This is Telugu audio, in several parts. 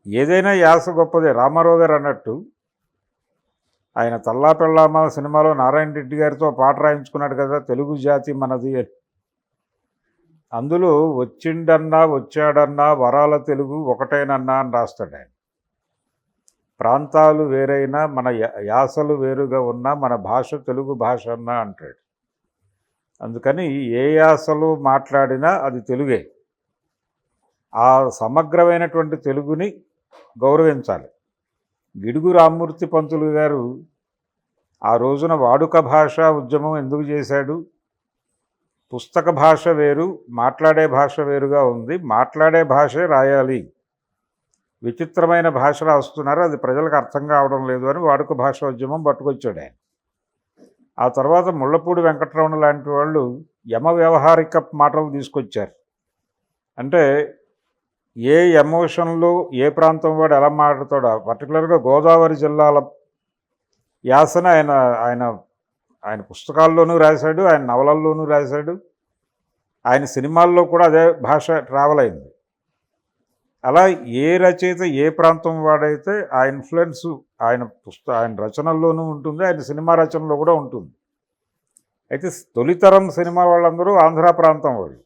ఏదైనా యాస గొప్పదే. రామారావు గారు అన్నట్టు ఆయన 'తల్లా పెళ్ళామా' సినిమాలో నారాయణ రెడ్డి గారితో పాట రాయించుకున్నాడు కదా, తెలుగు జాతి మనది అని. అందులో వచ్చిండన్నా వచ్చాడన్నా వరాల తెలుగు ఒకటేనన్నా అని రాస్తాడు ఆయన. ప్రాంతాలు వేరైనా మన యాసలు వేరుగా ఉన్నా మన భాష తెలుగు భాష అన్నా అంటాడు. అందుకని ఏ యాసలో మాట్లాడినా అది తెలుగే. ఆ సమగ్రమైనటువంటి తెలుగుని గౌరవించాలి. గిడుగు రామ్మూర్తి పంతులు గారు ఆ రోజున వాడుక భాషా ఉద్యమం ఎందుకు చేశాడు? పుస్తక భాష వేరు, మాట్లాడే భాష వేరుగా ఉంది, మాట్లాడే భాషే రాయాలి, విచిత్రమైన భాష రాస్తున్నారు, అది ప్రజలకు అర్థం కావడం లేదు అని వాడుక భాషా ఉద్యమం పట్టుకొచ్చాడు ఆయన. ఆ తర్వాత ముళ్ళపూడి వెంకటరమణ లాంటి వాళ్ళు యమ వ్యవహారిక మాటలు తీసుకొచ్చారు. అంటే ఏ ఎమోషన్లో ఏ ప్రాంతం వాడు ఎలా మాట్లాడతాడో, పర్టికులర్గా గోదావరి జిల్లాల యాసన ఆయన ఆయన ఆయన పుస్తకాల్లోనూ రాశాడు, ఆయన నవలల్లోనూ రాశాడు, ఆయన సినిమాల్లో కూడా అదే భాష ట్రావెల్ అయింది. అలా ఏ రచయిత ఏ ప్రాంతం వాడైతే ఆ ఇన్ఫ్లుయెన్స్ ఆయన రచనల్లోనూ ఉంటుంది, ఆయన సినిమా రచనలో కూడా ఉంటుంది. అయితే తొలితరం సినిమా వాళ్ళందరూ ఆంధ్ర ప్రాంతం వాళ్ళు.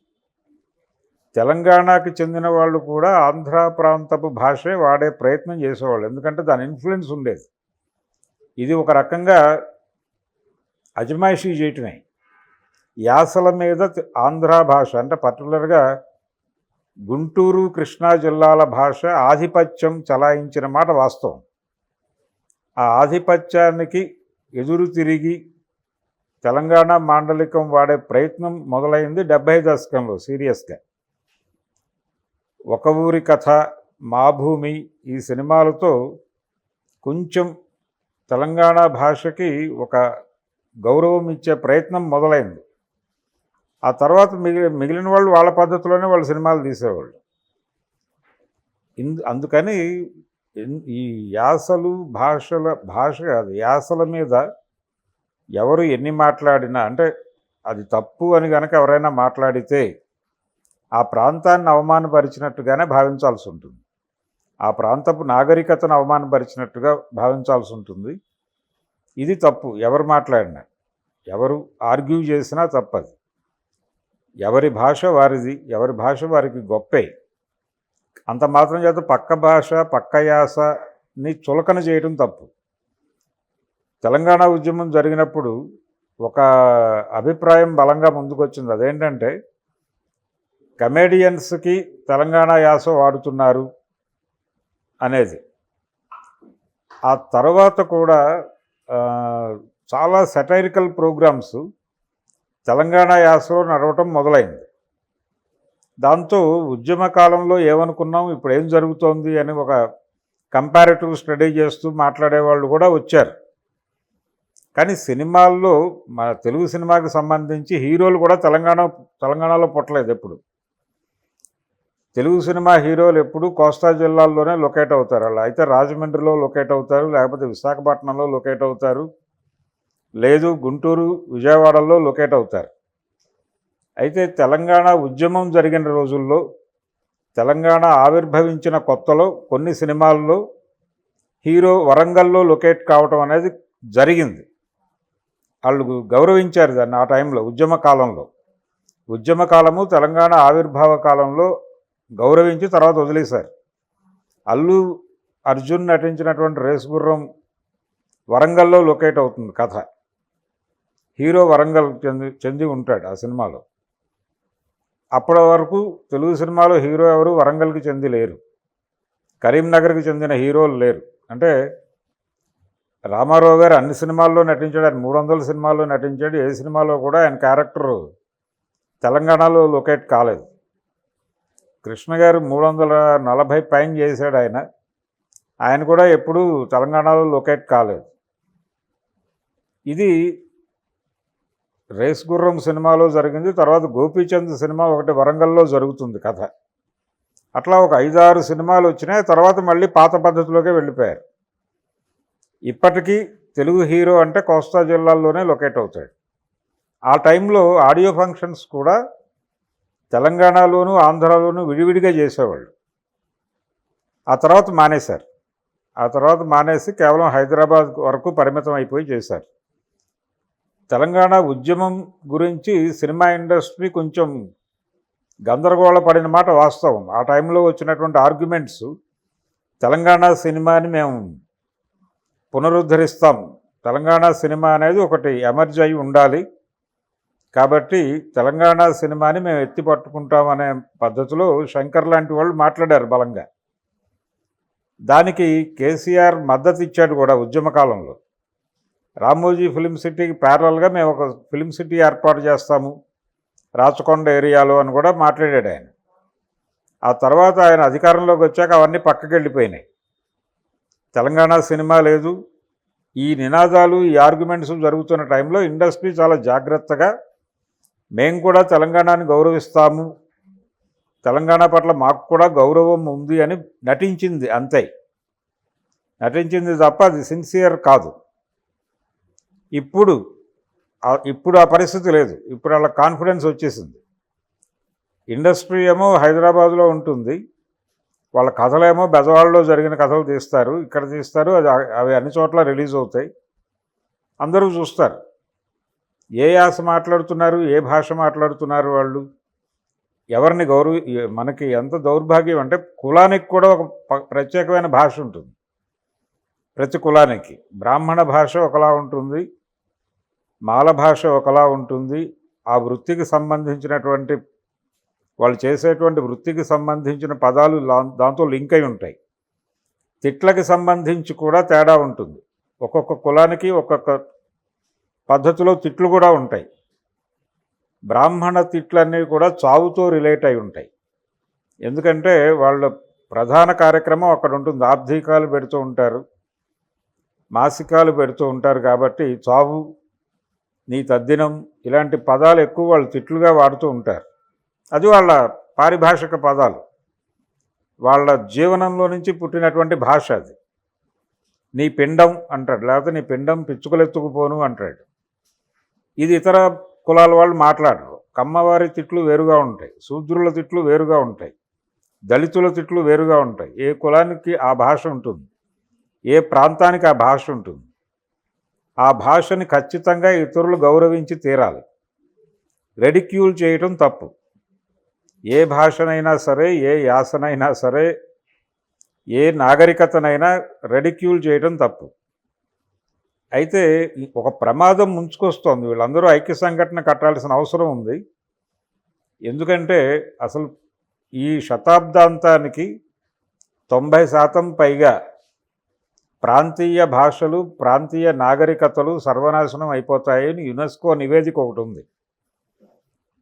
తెలంగాణకి చెందిన వాళ్ళు కూడా ఆంధ్ర ప్రాంతపు భాషే వాడే ప్రయత్నం చేసేవాళ్ళు, ఎందుకంటే దాని ఇన్ఫ్లుయెన్స్ ఉండేది. ఇది ఒక రకంగా అజమాయిషీ చేయటమే. యాసల మీద ఆంధ్ర భాష అంటే పర్టికులర్గా గుంటూరు కృష్ణా జిల్లాల భాష ఆధిపత్యం చలాయించిన మాట వాస్తవం. ఆ ఆధిపత్యానికి ఎదురు తిరిగి తెలంగాణ మాండలికం వాడే ప్రయత్నం మొదలైంది 70 దశకంలో సీరియస్గా. ఒక ఊరి కథ, మా భూమి ఈ సినిమాలతో కొంచెం తెలంగాణ భాషకి ఒక గౌరవం ఇచ్చే ప్రయత్నం మొదలైంది. ఆ తర్వాత మిగిలిన వాళ్ళు వాళ్ళ పద్ధతిలోనే వాళ్ళు సినిమాలు తీసేవాళ్ళు. అందుకని ఈ యాసలు భాష కాదు, యాసల మీద ఎవరు ఎన్ని మాట్లాడినా, అంటే అది తప్పు అని కనుక ఎవరైనా మాట్లాడితే ఆ ప్రాంతాన్ని అవమానపరిచినట్టుగానే భావించాల్సి ఉంటుంది, ఆ ప్రాంతపు నాగరికతను అవమానపరిచినట్టుగా భావించాల్సి ఉంటుంది. ఇది తప్పు. ఎవరు మాట్లాడినా, ఎవరు ఆర్గ్యూ చేసినా తప్పది. ఎవరి భాష వారిది, ఎవరి భాష వారికి గొప్పే. అంత మాత్రం చేత పక్క భాష పక్క యాసని చులకన చేయడం తప్పు. తెలంగాణ ఉద్యమం జరిగినప్పుడు ఒక అభిప్రాయం బలంగా ముందుకొచ్చింది. అదేంటంటే కమేడియన్స్కి తెలంగాణ యాస వాడుతున్నారు అనేది. ఆ తర్వాత కూడా చాలా సెటైరికల్ ప్రోగ్రామ్స్ తెలంగాణ యాసలో నడవటం మొదలైంది. దాంతో ఉద్యమ కాలంలో ఏమనుకున్నాం, ఇప్పుడు ఏం జరుగుతోంది అని ఒక కంపారిటివ్ స్టడీ చేస్తూ మాట్లాడేవాళ్ళు కూడా వచ్చారు. కానీ సినిమాల్లో మన తెలుగు సినిమాకి సంబంధించి హీరోలు కూడా తెలంగాణలో పుట్టలేదు. ఎప్పుడు తెలుగు సినిమా హీరోలు ఎప్పుడు కోస్తా జిల్లాల్లోనే లొకేట్ అవుతారు. వాళ్ళు అయితే రాజమండ్రిలో లొకేట్ అవుతారు, లేకపోతే విశాఖపట్నంలో లొకేట్ అవుతారు, లేదు గుంటూరు విజయవాడలో లొకేట్ అవుతారు. అయితే తెలంగాణ ఉద్యమం జరిగిన రోజుల్లో, తెలంగాణ ఆవిర్భవించిన కొత్తలో కొన్ని సినిమాల్లో హీరో వరంగల్లో లొకేట్ కావటం అనేది జరిగింది. వాళ్ళు గౌరవించారు దాన్ని ఆ టైంలో. ఉద్యమ కాలము తెలంగాణ ఆవిర్భావ కాలంలో గౌరవించి తర్వాత వదిలేశారు. అల్లు అర్జున్ నటించినటువంటి రేసు గుర్రం వరంగల్లో లొకేట్ అవుతుంది కథ. హీరో వరంగల్ చెంది ఉంటాడు ఆ సినిమాలో. అప్పటి వరకు తెలుగు సినిమాలో హీరో ఎవరు వరంగల్కి చెంది లేరు, కరీంనగర్కి చెందిన హీరోలు లేరు. అంటే రామారావు గారు అన్ని సినిమాల్లో నటించాడు, ఆయన 300 సినిమాల్లో నటించాడు. ఏ సినిమాలో కూడా ఆయన క్యారెక్టరు తెలంగాణలో లొకేట్ కాలేదు. కృష్ణ గారు 340 పైన చేశాడు ఆయన కూడా ఎప్పుడూ తెలంగాణలో లొకేట్ కాలేదు. ఇది రేస్ గుర్రం సినిమాలో జరిగింది. తర్వాత గోపీచంద్ సినిమా ఒకటి వరంగల్లో జరుగుతుంది కథ. అట్లా ఒక 5-6 సినిమాలు వచ్చినాయి. తర్వాత మళ్ళీ పాత పద్ధతిలోకే వెళ్ళిపోయారు. ఇప్పటికీ తెలుగు హీరో అంటే కోస్తా జిల్లాల్లోనే లొకేట్ అవుతాడు. ఆ టైంలో ఆడియో ఫంక్షన్స్ కూడా తెలంగాణలోను ఆంధ్రాలోను విడివిడిగా చేసేవాళ్ళు. ఆ తర్వాత మానేశారు. ఆ తర్వాత మానేసి కేవలం హైదరాబాద్ వరకు పరిమితం అయిపోయి చేశారు. తెలంగాణ ఉద్యమం గురించి సినిమా ఇండస్ట్రీ కొంచెం గందరగోళ పడిన మాట వాస్తవం. ఆ టైంలో వచ్చినటువంటి ఆర్గ్యుమెంట్స్ తెలంగాణ సినిమాని మేము పునరుద్ధరిస్తాం, తెలంగాణ సినిమా అనేది ఒకటి ఎమర్జ్ అయి ఉండాలి, కాబట్టి తెలంగాణ సినిమాని మేము ఎత్తి పట్టుకుంటాం అనే పద్ధతిలో శంకర్ లాంటి వాళ్ళు మాట్లాడారు బలంగా. దానికి కేసీఆర్ మద్దతు ఇచ్చాడు కూడా ఉద్యమ కాలంలో. రామోజీ ఫిల్మ్ సిటీకి ప్యారలల్గా మేము ఒక ఫిల్మ్ సిటీ ఏర్పాటు చేస్తాము రాచకొండ ఏరియాలో అని కూడా మాట్లాడాడు ఆయన. ఆ తర్వాత ఆయన అధికారంలోకి వచ్చాక అవన్నీ పక్కకి వెళ్ళిపోయినాయి. తెలంగాణ సినిమా లేదు, ఈ నినాదాలు ఈ ఆర్గ్యుమెంట్స్ జరుగుతున్న టైంలో ఇండస్ట్రీ చాలా జాగ్రత్తగా మేము కూడా తెలంగాణని గౌరవిస్తాము, తెలంగాణ పట్ల మాకు కూడా గౌరవం ఉంది అని నటించింది, అంతే. నటించింది తప్ప అది సిన్సియర్ కాదు. ఇప్పుడు ఆ పరిస్థితి లేదు. ఇప్పుడు వాళ్ళ కాన్ఫిడెన్స్ వచ్చేసింది. ఇండస్ట్రీ ఏమో హైదరాబాద్లో ఉంటుంది, వాళ్ళ కథలేమో బెజవాడలో జరిగిన కథలు తీస్తారు, ఇక్కడ తీస్తారు, అవి అన్ని చోట్ల రిలీజ్ అవుతాయి, అందరూ చూస్తారు. ఏ యాస మాట్లాడుతున్నారు, ఏ భాష మాట్లాడుతున్నారు వాళ్ళు, ఎవరిని మనకి ఎంత దౌర్భాగ్యం అంటే కులానికి కూడా ఒక ప్రత్యేకమైన భాష ఉంటుంది. ప్రతి కులానికి బ్రాహ్మణ భాష ఒకలా ఉంటుంది, మాల భాష ఒకలా ఉంటుంది. ఆ వృత్తికి సంబంధించినటువంటి వాళ్ళు చేసేటువంటి వృత్తికి సంబంధించిన పదాలు దాంతో లింక్ అయి ఉంటాయి. తిట్లకి సంబంధించి కూడా తేడా ఉంటుంది. ఒక్కొక్క కులానికి ఒక్కొక్క పద్ధతిలో తిట్లు కూడా ఉంటాయి. బ్రాహ్మణ తిట్లన్నీ కూడా చావుతో రిలేట్ అయి ఉంటాయి. ఎందుకంటే వాళ్ళ ప్రధాన కార్యక్రమం అక్కడ ఉంటుంది. ఆబ్ధికాలు పెడుతూ ఉంటారు, మాసికాలు పెడుతూ ఉంటారు. కాబట్టి చావు, నీ తద్దినం ఇలాంటి పదాలు ఎక్కువ వాళ్ళు తిట్లుగా వాడుతూ ఉంటారు. అది వాళ్ళ పారిభాషిక పదాలు, వాళ్ళ జీవనంలో నుంచి పుట్టినటువంటి భాష అది. నీ పిండం అంటాడు, లేకపోతే నీ పిండం పిచ్చుకలెత్తుకుపోను అంటాడు. ఇది ఇతర కులాల వాళ్ళు మాట్లాడరు. కమ్మవారి తిట్లు వేరుగా ఉంటాయి, శూద్రుల తిట్లు వేరుగా ఉంటాయి, దళితుల తిట్లు వేరుగా ఉంటాయి. ఏ కులానికి ఆ భాష ఉంటుంది, ఏ ప్రాంతానికి ఆ భాష ఉంటుంది. ఆ భాషని ఖచ్చితంగా ఇతరులు గౌరవించి తీరాలి. రెడిక్యూల్ చేయటం తప్పు. ఏ భాషనైనా సరే, ఏ యాసనైనా సరే, ఏ నాగరికతనైనా రెడిక్యూల్ చేయటం తప్పు. అయితే ఒక ప్రమాదం ముంచుకొస్తోంది. వీళ్ళందరూ ఐక్య సంఘటన కట్టాల్సిన అవసరం ఉంది. ఎందుకంటే అసలు ఈ శతాబ్దాంతానికి 90% పైగా ప్రాంతీయ భాషలు, ప్రాంతీయ నాగరికతలు సర్వనాశనం అయిపోతాయని యునెస్కో నివేదిక ఒకటి ఉంది.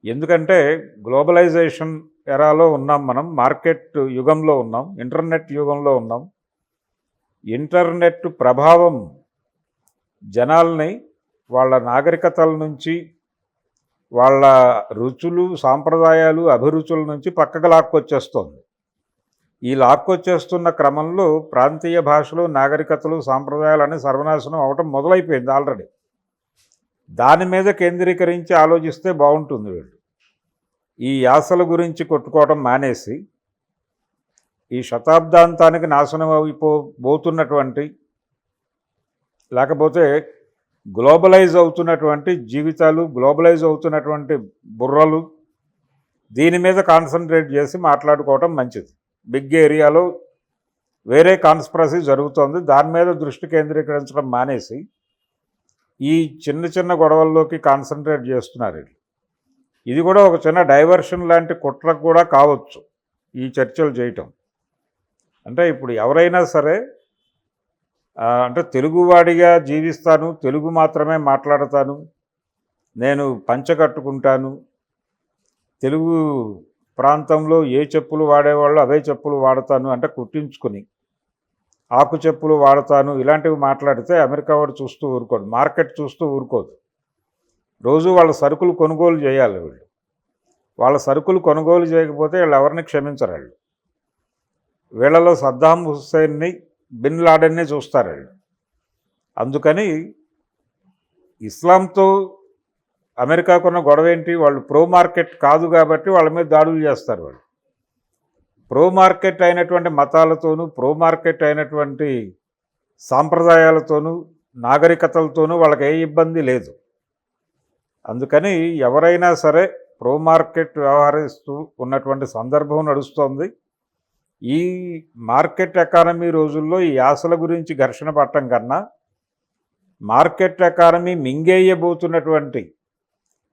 ఎందుకంటే గ్లోబలైజేషన్ ఎరాలో ఉన్నాం మనం, మార్కెట్ యుగంలో ఉన్నాం, ఇంటర్నెట్ యుగంలో ఉన్నాం. ఇంటర్నెట్ ప్రభావం జనాల్ని వాళ్ళ నాగరికతల నుంచి, వాళ్ళ రుచులు, సాంప్రదాయాలు, అభిరుచుల నుంచి పక్కకు లాక్కొచ్చేస్తోంది. ఈ లాక్కొచ్చేస్తున్న క్రమంలో ప్రాంతీయ భాషలు, నాగరికతలు, సాంప్రదాయాలన్నీ సర్వనాశనం అవటం మొదలైపోయింది ఆల్రెడీ. దాని మీద కేంద్రీకరించి ఆలోచిస్తే బాగుంటుంది. వీళ్ళు ఈ యాసల గురించి కొట్టుకోవడం మానేసి ఈ శతాబ్దాంతానికి నాశనం అయిపోతున్నటువంటి, లేకపోతే గ్లోబలైజ్ అవుతున్నటువంటి జీవితాలు, గ్లోబలైజ్ అవుతున్నటువంటి బుర్రలు, దీని మీద కాన్సన్ట్రేట్ చేసి మాట్లాడుకోవటం మంచిది. బిగ్ ఏరియాలో వేరే కాన్స్పిరసీ జరుగుతోంది, దాని మీద దృష్టి కేంద్రీకరించడం మానేసి ఈ చిన్న చిన్న గొడవల్లోకి కాన్సన్ట్రేట్ చేస్తున్నారు. ఇది కూడా ఒక చిన్న డైవర్షన్ లాంటి కుట్రకు కూడా కావచ్చు ఈ చర్చలు చేయటం. అంటే ఇప్పుడు ఎవరైనా సరే అంటే తెలుగువాడిగా జీవిస్తాను, తెలుగు మాత్రమే మాట్లాడతాను, నేను పంచ కట్టుకుంటాను, తెలుగు ప్రాంతంలో ఏ చెప్పులు వాడేవాళ్ళు అవే చెప్పులు వాడతాను అంటే కుట్టించుకుని ఆకు చెప్పులు వాడతాను, ఇలాంటివి మాట్లాడితే అమెరికా వాడు చూస్తూ ఊరుకోడు, మార్కెట్ చూస్తూ ఊరుకోదు. రోజు వాళ్ళ సరుకులు కొనుగోలు చేయాలి. వాళ్ళ సరుకులు కొనుగోలు చేయకపోతే వీళ్ళు ఎవరిని క్షమించరు. వీళ్ళలో సద్దాం హుస్సేన్ని, బిన్ లాడెన్ని చూస్తారు వీళ్ళు. అందుకని ఇస్లాంతో అమెరికాకున్న గొడవ ఏంటి? వాళ్ళు ప్రో మార్కెట్ కాదు కాబట్టి వాళ్ళ మీద దాడులు చేస్తారు. వాళ్ళు ప్రో మార్కెట్ అయినటువంటి మతాలతోనూ, ప్రో మార్కెట్ అయినటువంటి సాంప్రదాయాలతోనూ, నాగరికతలతోనూ వాళ్ళకి ఏ ఇబ్బంది లేదు. అందుకని ఎవరైనా సరే ప్రో మార్కెట్ వ్యవహరిస్తూ ఉన్నటువంటి సందర్భం నడుస్తోంది. ఈ మార్కెట్ ఎకానమీ రోజుల్లో ఈ యాసల గురించి ఘర్షణ పడటం కన్నా, మార్కెట్ ఎకానమీ మింగేయబోతున్నటువంటి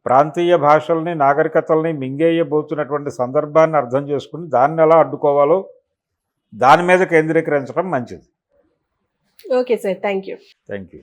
ప్రాంతీయ భాషల్ని, నాగరికతల్ని మింగేయబోతున్నటువంటి సందర్భాన్ని అర్థం చేసుకుని దాన్ని ఎలా అడ్డుకోవాలో దాని మీద కేంద్రీకరించడం మంచిది. Okay sir. Thank you. Thank you.